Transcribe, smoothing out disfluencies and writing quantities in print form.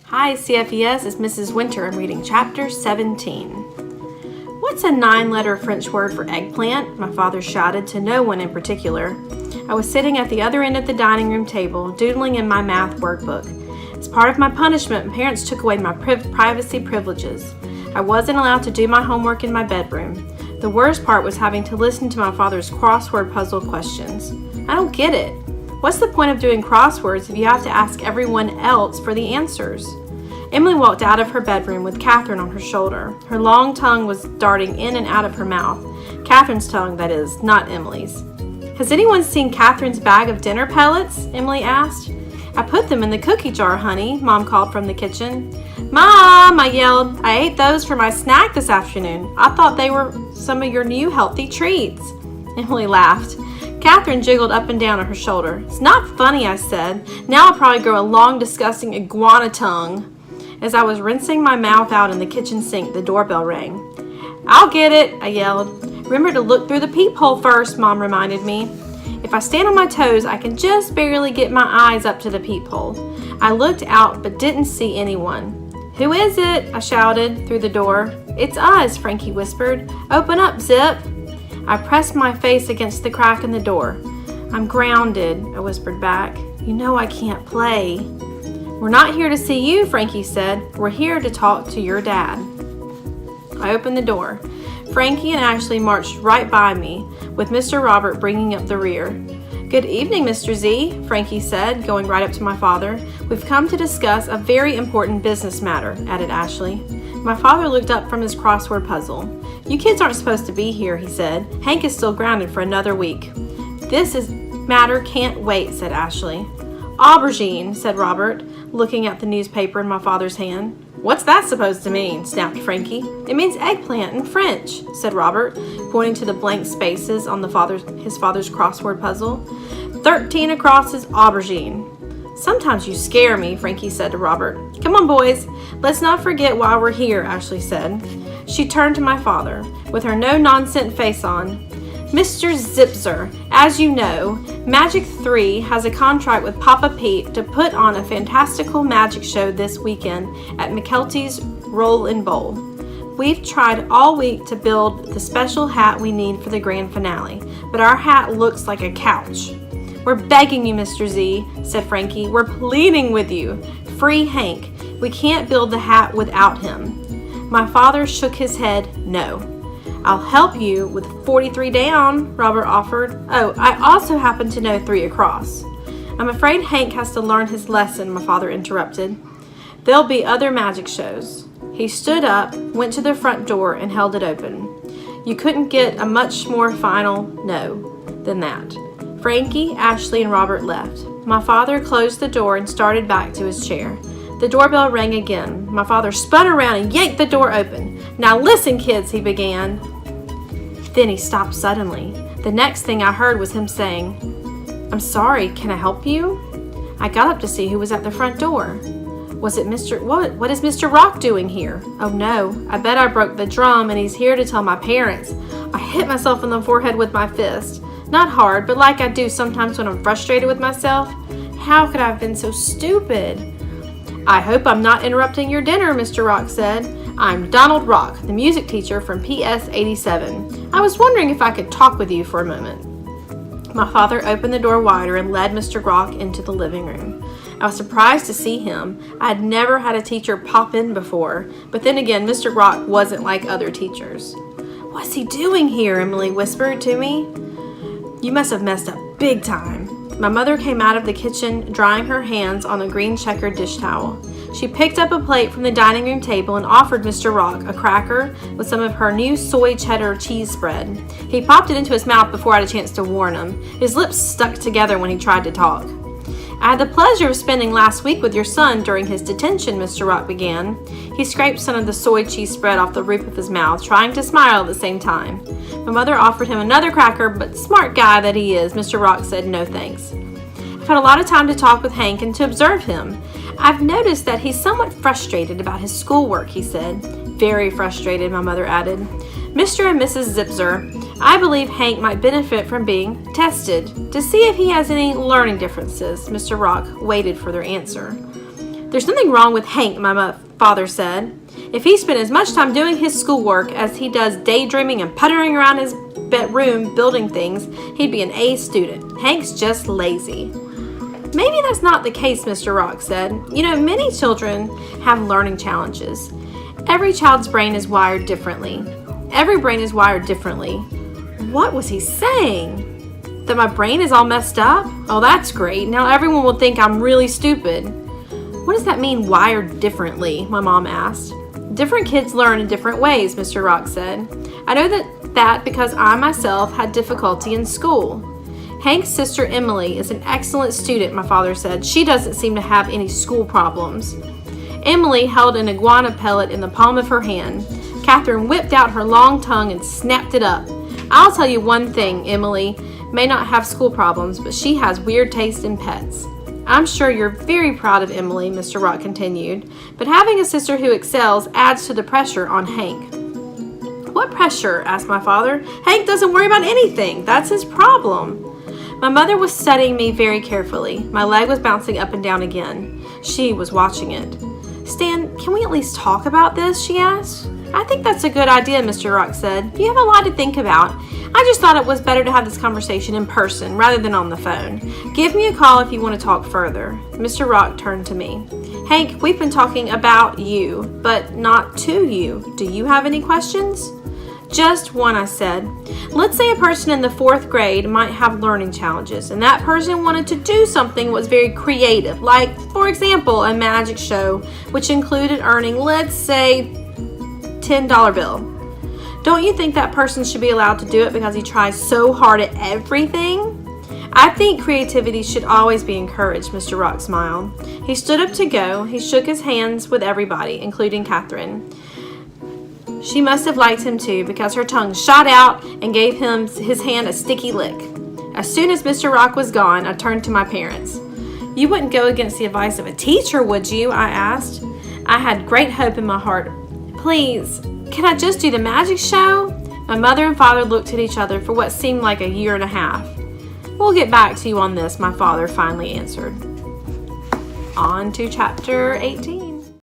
Hi, CFES, it's Mrs. Winter. I'm reading Chapter 17. What's a 9-letter French word for eggplant? My father shouted to no one in particular. I was sitting at the other end of the dining room table, doodling in my math workbook. As part of my punishment, parents took away my privacy privileges. I wasn't allowed to do my homework in my bedroom. The worst part was having to listen to my father's crossword puzzle questions. I don't get it. What's the point of doing crosswords if you have to ask everyone else for the answers? Emily walked out of her bedroom with Catherine on her shoulder. Her long tongue was darting in and out of her mouth. Catherine's tongue, that is, not Emily's. Has anyone seen Catherine's bag of dinner pellets? Emily asked. I put them in the cookie jar, honey, Mom called from the kitchen. Mom, I yelled. I ate those for my snack this afternoon. I thought they were some of your new healthy treats. Emily laughed. Catherine jiggled up and down on her shoulder. It's not funny, I said. Now I'll probably grow a long, disgusting iguana tongue. As I was rinsing my mouth out in the kitchen sink, the doorbell rang. I'll get it, I yelled. Remember to look through the peephole first, Mom reminded me. If I stand on my toes, I can just barely get my eyes up to the peephole. I looked out but didn't see anyone. Who is it? I shouted through the door. It's us, Frankie whispered. Open up, Zip. I pressed my face against the crack in the door. I'm grounded, I whispered back. You know I can't play. We're not here to see you, Frankie said. We're here to talk to your dad. I opened the door. Frankie and Ashley marched right by me, with Mr. Robert bringing up the rear. Good evening, Mr. Z, Frankie said, going right up to my father. We've come to discuss a very important business matter, added Ashley. My father looked up from his crossword puzzle. You kids aren't supposed to be here, he said. Hank is still grounded for another week. This matter can't wait, said Ashley. Aubergine, said Robert, looking at the newspaper in my father's hand. What's that supposed to mean? Snapped Frankie. It means eggplant in French, said Robert, pointing to the blank spaces on his father's crossword puzzle. 13 across is aubergine. Sometimes you scare me, Frankie said to Robert. Come on, boys. Let's not forget why we're here, Ashley said. She turned to my father, with her no-nonsense face on. Mr. Zipzer, as you know, Magic 3 has a contract with Papa Pete to put on a fantastical magic show this weekend at McKelty's Roll and Bowl. We've tried all week to build the special hat we need for the grand finale, but our hat looks like a couch. We're begging you, Mr. Z, said Frankie. We're pleading with you. Free Hank. We can't build the hat without him. My father shook his head no. I'll help you with 43 down, Robert offered. Oh, I also happen to know 3 across. I'm afraid Hank has to learn his lesson, my father interrupted. There'll be other magic shows. He stood up, went to the front door, and held it open. You couldn't get a much more final no than that. Frankie, Ashley, and Robert left. My father closed the door and started back to his chair. The doorbell rang again. My father spun around and yanked the door open. Now listen, kids, he began. Then he stopped suddenly. The next thing I heard was him saying, I'm sorry, can I help you? I got up to see who was at the front door. Was it what is Mr. Rock doing here? Oh no, I bet I broke the drum and he's here to tell my parents. I hit myself in the forehead with my fist. Not hard, but like I do sometimes when I'm frustrated with myself. How could I have been so stupid? I hope I'm not interrupting your dinner, Mr. Rock said. I'm Donald Rock, the music teacher from PS 87. I was wondering if I could talk with you for a moment. My father opened the door wider and led Mr. Rock into the living room. I was surprised to see him. I had never had a teacher pop in before, but then again, Mr. Rock wasn't like other teachers. What's he doing here? Emily whispered to me. You must have messed up big time. My mother came out of the kitchen, drying her hands on a green checkered dish towel. She picked up a plate from the dining room table and offered Mr. Rock a cracker with some of her new soy cheddar cheese spread. He popped it into his mouth before I had a chance to warn him. His lips stuck together when he tried to talk. I had the pleasure of spending last week with your son during his detention, Mr. Rock began. He scraped some of the soy cheese spread off the roof of his mouth, trying to smile at the same time. My mother offered him another cracker, but smart guy that he is, Mr. Rock said no thanks. I've had a lot of time to talk with Hank and to observe him. I've noticed that he's somewhat frustrated about his schoolwork, he said. Very frustrated, my mother added. Mr. and Mrs. Zipzer, I believe Hank might benefit from being tested to see if he has any learning differences. Mr. Rock waited for their answer. There's nothing wrong with Hank, my father said. If he spent as much time doing his schoolwork as he does daydreaming and puttering around his bedroom building things, he'd be an A student. Hank's just lazy. Maybe that's not the case, Mr. Rock said. Many children have learning challenges. Every child's brain is wired differently. Every brain is wired differently. What was he saying? That my brain is all messed up? Oh, that's great. Now everyone will think I'm really stupid. What does that mean, wired differently? My mom asked. Different kids learn in different ways, Mr. Rock said. I know that because I myself had difficulty in school. Hank's sister Emily is an excellent student, my father said. She doesn't seem to have any school problems. Emily held an iguana pellet in the palm of her hand. Catherine whipped out her long tongue and snapped it up. I'll tell you one thing, Emily may not have school problems, but she has weird taste in pets. I'm sure you're very proud of Emily, Mr. Rock continued, but having a sister who excels adds to the pressure on Hank. What pressure? Asked my father. Hank doesn't worry about anything. That's his problem. My mother was studying me very carefully. My leg was bouncing up and down again. She was watching it. Stan, can we at least talk about this? She asked. I think that's a good idea, Mr. Rock said. You have a lot to think about. I just thought it was better to have this conversation in person rather than on the phone. Give me a call if you want to talk further. Mr. Rock turned to me. Hank, we've been talking about you, but not to you. Do you have any questions? Just one, I said. Let's say a person in the 4th grade might have learning challenges, and that person wanted to do something that was very creative, like, for example, a magic show, which included earning, let's say, $10 bill. Don't you think that person should be allowed to do it because he tries so hard at everything? I think creativity should always be encouraged, Mr. Rock smiled. He stood up to go. He shook his hands with everybody, including Catherine. She must have liked him too, because her tongue shot out and gave him his hand a sticky lick. As soon as Mr. Rock was gone, I turned to my parents. You wouldn't go against the advice of a teacher, would you? I asked. I had great hope in my heart. Please, can I just do the magic show? My mother and father looked at each other for what seemed like a year and a half. We'll get back to you on this, my father finally answered. On to chapter 18.